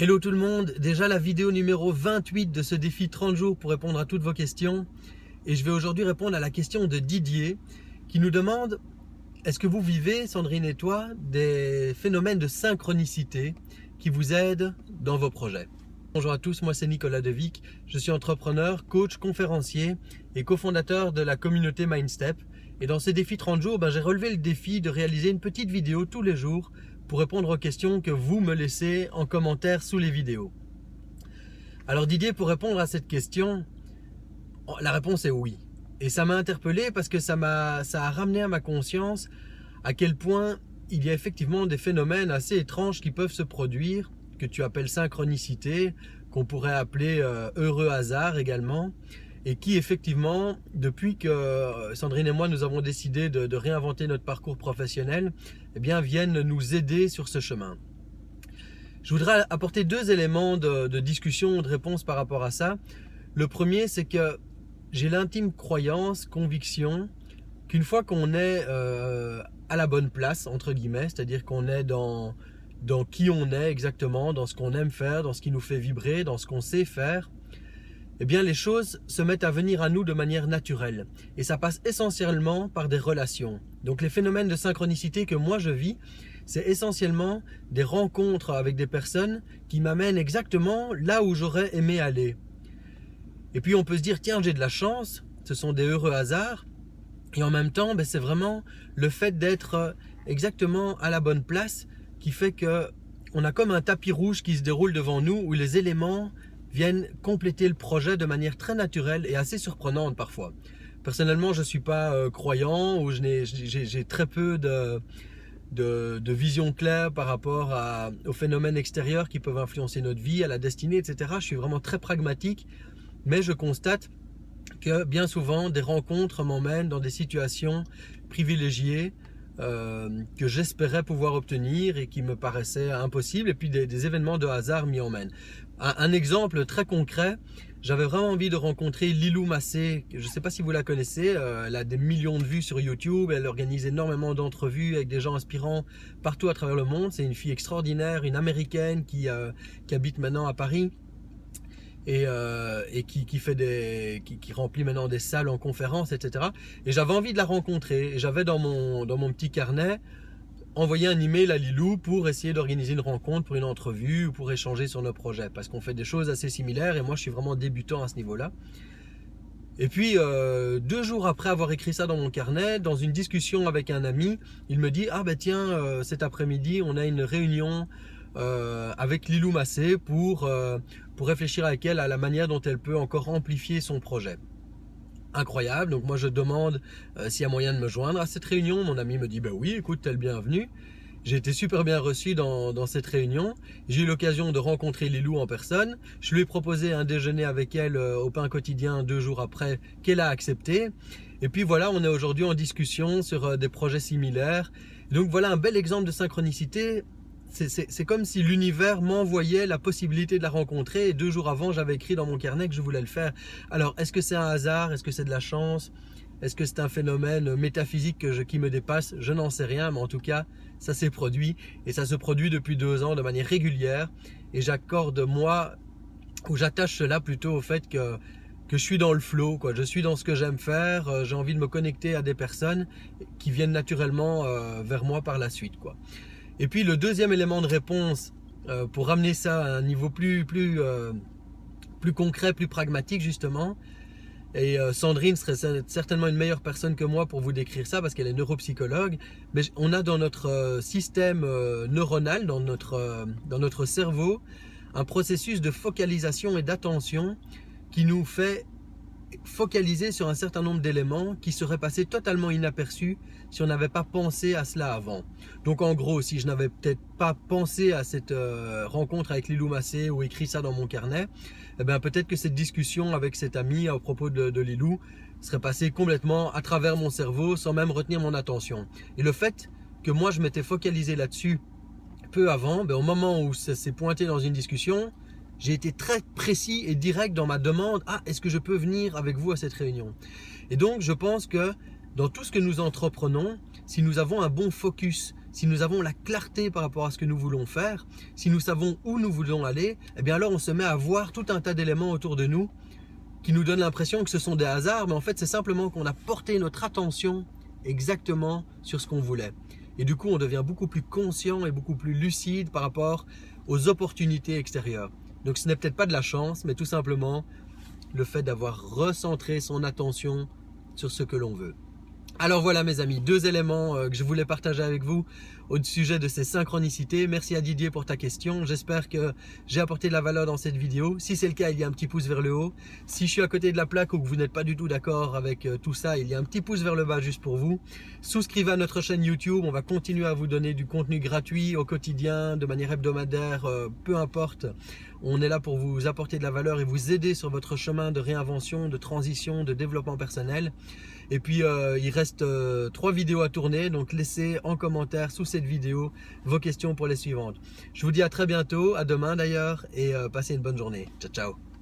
Hello tout le monde, déjà la vidéo numéro 28 de ce défi 30 jours pour répondre à toutes vos questions. Et je vais aujourd'hui répondre à la question de Didier qui nous demande: est-ce que vous vivez, Sandrine et toi, des phénomènes de synchronicité qui vous aident dans vos projets? Bonjour à tous, moi c'est Nicolas Devic, je suis entrepreneur, coach, conférencier et cofondateur de la communauté Mindstep. Et dans ce défi 30 jours, j'ai relevé le défi de réaliser une petite vidéo tous les jours pour répondre aux questions que vous me laissez en commentaire sous les vidéos. Alors Didier, pour répondre à cette question, la réponse est oui. Et ça m'a interpellé parce que ça a ramené à ma conscience à quel point il y a effectivement des phénomènes assez étranges qui peuvent se produire, que tu appelles synchronicité, qu'on pourrait appeler heureux hasard également, et qui effectivement, depuis que Sandrine et moi nous avons décidé de réinventer notre parcours professionnel, eh bien, viennent nous aider sur ce chemin. Je voudrais apporter deux éléments de discussion, de réponse par rapport à ça. Le premier, c'est que j'ai l'intime croyance, conviction, qu'une fois qu'on est à la bonne place, entre guillemets, c'est-à-dire qu'on est dans qui on est exactement, dans ce qu'on aime faire, dans ce qui nous fait vibrer, dans ce qu'on sait faire, eh bien les choses se mettent à venir à nous de manière naturelle. Et ça passe essentiellement par des relations. Donc les phénomènes de synchronicité que moi je vis, c'est essentiellement des rencontres avec des personnes qui m'amènent exactement là où j'aurais aimé aller. Et puis on peut se dire, tiens, j'ai de la chance, ce sont des heureux hasards. Et en même temps, c'est vraiment le fait d'être exactement à la bonne place qui fait qu'on a comme un tapis rouge qui se déroule devant nous où les éléments viennent compléter le projet de manière très naturelle et assez surprenante parfois. Personnellement, je ne suis pas croyant ou j'ai très peu de vision claire par rapport aux phénomènes extérieurs qui peuvent influencer notre vie, à la destinée, etc. Je suis vraiment très pragmatique, mais je constate que bien souvent, des rencontres m'emmènent dans des situations privilégiées que j'espérais pouvoir obtenir et qui me paraissaient impossibles, et puis des événements de hasard m'y emmènent. Un exemple très concret, j'avais vraiment envie de rencontrer Lilou Massé. Je ne sais pas si vous la connaissez, elle a des millions de vues sur YouTube, elle organise énormément d'entrevues avec des gens inspirants partout à travers le monde. C'est une fille extraordinaire, une américaine qui habite maintenant à Paris. Et qui remplit maintenant des salles en conférence, etc. Et j'avais envie de la rencontrer. Et j'avais dans mon petit carnet envoyé un email à Lilou pour essayer d'organiser une rencontre pour une entrevue ou pour échanger sur nos projets. Parce qu'on fait des choses assez similaires et moi je suis vraiment débutant à ce niveau-là. Et puis 2 jours après avoir écrit ça dans mon carnet, dans une discussion avec un ami, il me dit: ah tiens, cet après-midi on a une réunion avec Lilou Massé pour réfléchir avec elle à la manière dont elle peut encore amplifier son projet. Incroyable, donc moi je demande s'il y a moyen de me joindre à cette réunion. Mon ami me dit oui, écoute, t'es le bienvenu. J'ai été super bien reçu dans cette réunion. J'ai eu l'occasion de rencontrer Lilou en personne. Je lui ai proposé un déjeuner avec elle au pain quotidien 2 jours après, qu'elle a accepté. Et puis voilà, on est aujourd'hui en discussion sur des projets similaires. Donc voilà un bel exemple de synchronicité. C'est comme si l'univers m'envoyait la possibilité de la rencontrer et 2 jours avant, j'avais écrit dans mon carnet que je voulais le faire. Alors, est-ce que c'est un hasard? Est-ce que c'est de la chance? Est-ce que c'est un phénomène métaphysique qui me dépasse? Je n'en sais rien, mais en tout cas, ça s'est produit. Et ça se produit depuis 2 ans de manière régulière. Et j'attache cela plutôt au fait que je suis dans le flow, quoi. Je suis dans ce que j'aime faire. J'ai envie de me connecter à des personnes qui viennent naturellement vers moi par la suite, quoi. Et puis le deuxième élément de réponse, pour ramener ça à un niveau plus concret, plus pragmatique justement, et Sandrine serait certainement une meilleure personne que moi pour vous décrire ça parce qu'elle est neuropsychologue, mais on a dans notre système neuronal, dans notre cerveau, un processus de focalisation et d'attention qui nous fait focaliser sur un certain nombre d'éléments qui seraient passés totalement inaperçus si on n'avait pas pensé à cela avant. Donc en gros, si je n'avais peut-être pas pensé à cette rencontre avec Lilou Massé ou écrit ça dans mon carnet, peut-être que cette discussion avec cet ami à propos de Lilou serait passée complètement à travers mon cerveau sans même retenir mon attention. Et le fait que moi je m'étais focalisé là-dessus peu avant, au moment où ça s'est pointé dans une discussion, j'ai été très précis et direct dans ma demande: ah, est-ce que je peux venir avec vous à cette réunion? Et donc je pense que dans tout ce que nous entreprenons, si nous avons un bon focus si nous avons la clarté par rapport à ce que nous voulons faire, si nous savons où nous voulons aller, eh bien alors on se met à voir tout un tas d'éléments autour de nous qui nous donnent l'impression que ce sont des hasards, mais en fait c'est simplement qu'on a porté notre attention exactement sur ce qu'on voulait. Et du coup on devient beaucoup plus conscient et beaucoup plus lucide par rapport aux opportunités extérieures. Donc ce n'est peut-être pas de la chance, mais tout simplement le fait d'avoir recentré son attention sur ce que l'on veut. Alors voilà mes amis, 2 éléments que je voulais partager avec vous au sujet de ces synchronicités. Merci à Didier pour ta question. J'espère que j'ai apporté de la valeur dans cette vidéo. Si c'est le cas, il y a un petit pouce vers le haut. Si je suis à côté de la plaque ou que vous n'êtes pas du tout d'accord avec tout ça, il y a un petit pouce vers le bas juste pour vous. Souscrivez à notre chaîne YouTube. On va continuer à vous donner du contenu gratuit au quotidien, de manière hebdomadaire, peu importe. On est là pour vous apporter de la valeur et vous aider sur votre chemin de réinvention, de transition, de développement personnel. Et puis il reste 3 vidéos à tourner, donc laissez en commentaire sous cette vidéo vos questions pour les suivantes. Je vous dis à très bientôt, à demain d'ailleurs, et passez une bonne journée. Ciao, ciao.